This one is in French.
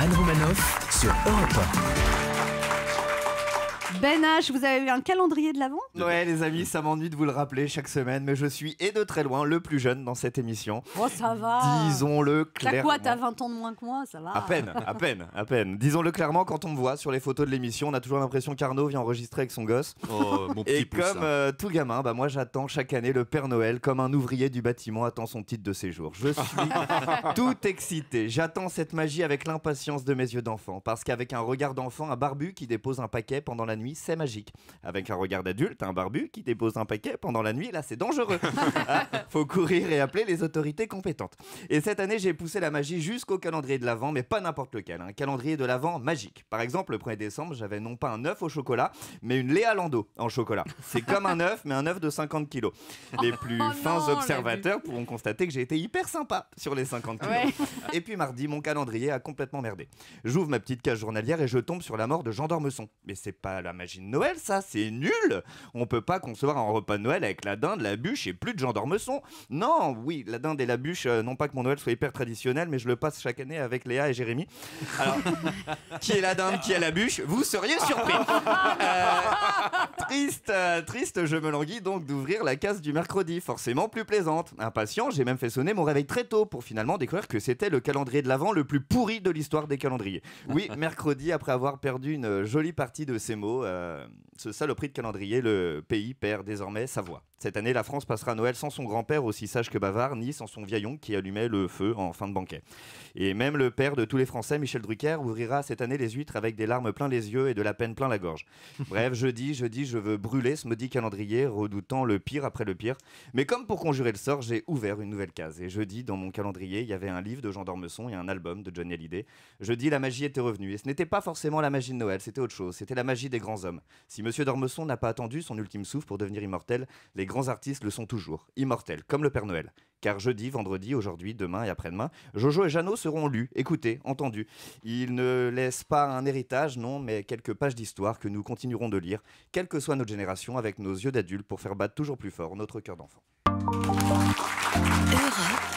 Anne Romanoff sur Europe 1. Ben H, vous avez eu un calendrier de l'Avent ? Ouais les amis, ça m'ennuie de vous le rappeler chaque semaine, mais je suis, et de très loin, le plus jeune dans cette émission. Oh ça va. Disons-le clairement. T'as quoi, t'as 20 ans de moins que moi, ça va. À peine. Disons-le clairement, quand on me voit sur les photos de l'émission, on a toujours l'impression qu'Arnaud vient enregistrer avec son gosse. Oh, mon petit Et poussin. comme tout gamin, moi j'attends chaque année le Père Noël comme un ouvrier du bâtiment attend son titre de séjour. Je suis tout excité. J'attends cette magie avec l'impatience de mes yeux d'enfant. Parce qu'avec un regard d'enfant, un barbu qui dépose un paquet pendant la nuit, c'est magique. Avec un regard d'adulte, un barbu qui dépose un paquet pendant la nuit, là c'est dangereux. Faut courir et appeler les autorités compétentes. Et cette année, j'ai poussé la magie jusqu'au calendrier de l'Avent, mais pas n'importe lequel. Un calendrier de l'Avent magique. Par exemple, le 1er décembre, j'avais non pas un œuf au chocolat, mais une Léa Landau en chocolat. C'est comme un œuf, mais un œuf de 50 kilos. Les plus fins observateurs pourront constater que j'ai été hyper sympa sur les 50 kilos. Ouais. Et puis mardi, mon calendrier a complètement merdé. J'ouvre ma petite case journalière et je tombe sur la mort de Jean d'Ormesson. Mais c'est pas la magie de Noël, ça, c'est nul. On peut pas concevoir un repas de Noël avec la dinde, la bûche et plus de Jean d'Ormesson. Non, oui, la dinde et la bûche, non pas que mon Noël soit hyper traditionnel, mais je le passe chaque année avec Léa et Jérémy. Alors, qui est la dinde, qui est la bûche, vous seriez surpris. Triste, je me languis donc d'ouvrir la case du mercredi, forcément plus plaisante. Impatient, j'ai même fait sonner mon réveil très tôt pour finalement découvrir que c'était le calendrier de l'Avent le plus pourri de l'histoire des calendriers. Oui, mercredi, après avoir perdu une jolie partie de ses mots, ce saloperie de calendrier, le pays perd désormais sa voix. Cette année, la France passera Noël sans son grand-père aussi sage que bavard, ni sans son vieil oncle qui allumait le feu en fin de banquet. Et même le père de tous les Français, Michel Drucker, ouvrira cette année les huîtres avec des larmes plein les yeux et de la peine plein la gorge. Bref, jeudi, je veux brûler ce maudit calendrier, redoutant le pire après le pire. Mais comme pour conjurer le sort, j'ai ouvert une nouvelle case. Et jeudi, dans mon calendrier, il y avait un livre de Jean d'Ormesson et un album de Johnny Hallyday. Jeudi, la magie était revenue. Et ce n'était pas forcément la magie de Noël, c'était autre chose. C'était la magie des grands hommes. Si Monsieur d'Ormesson n'a pas attendu son ultime souffle pour devenir immortel, les grands artistes le sont toujours, immortels, comme le Père Noël. Car jeudi, vendredi, aujourd'hui, demain et après-demain, Jojo et Jeannot seront lus, écoutés, entendus. Ils ne laissent pas un héritage, non, mais quelques pages d'histoire que nous continuerons de lire, quelle que soit notre génération, avec nos yeux d'adultes pour faire battre toujours plus fort notre cœur d'enfant. Europe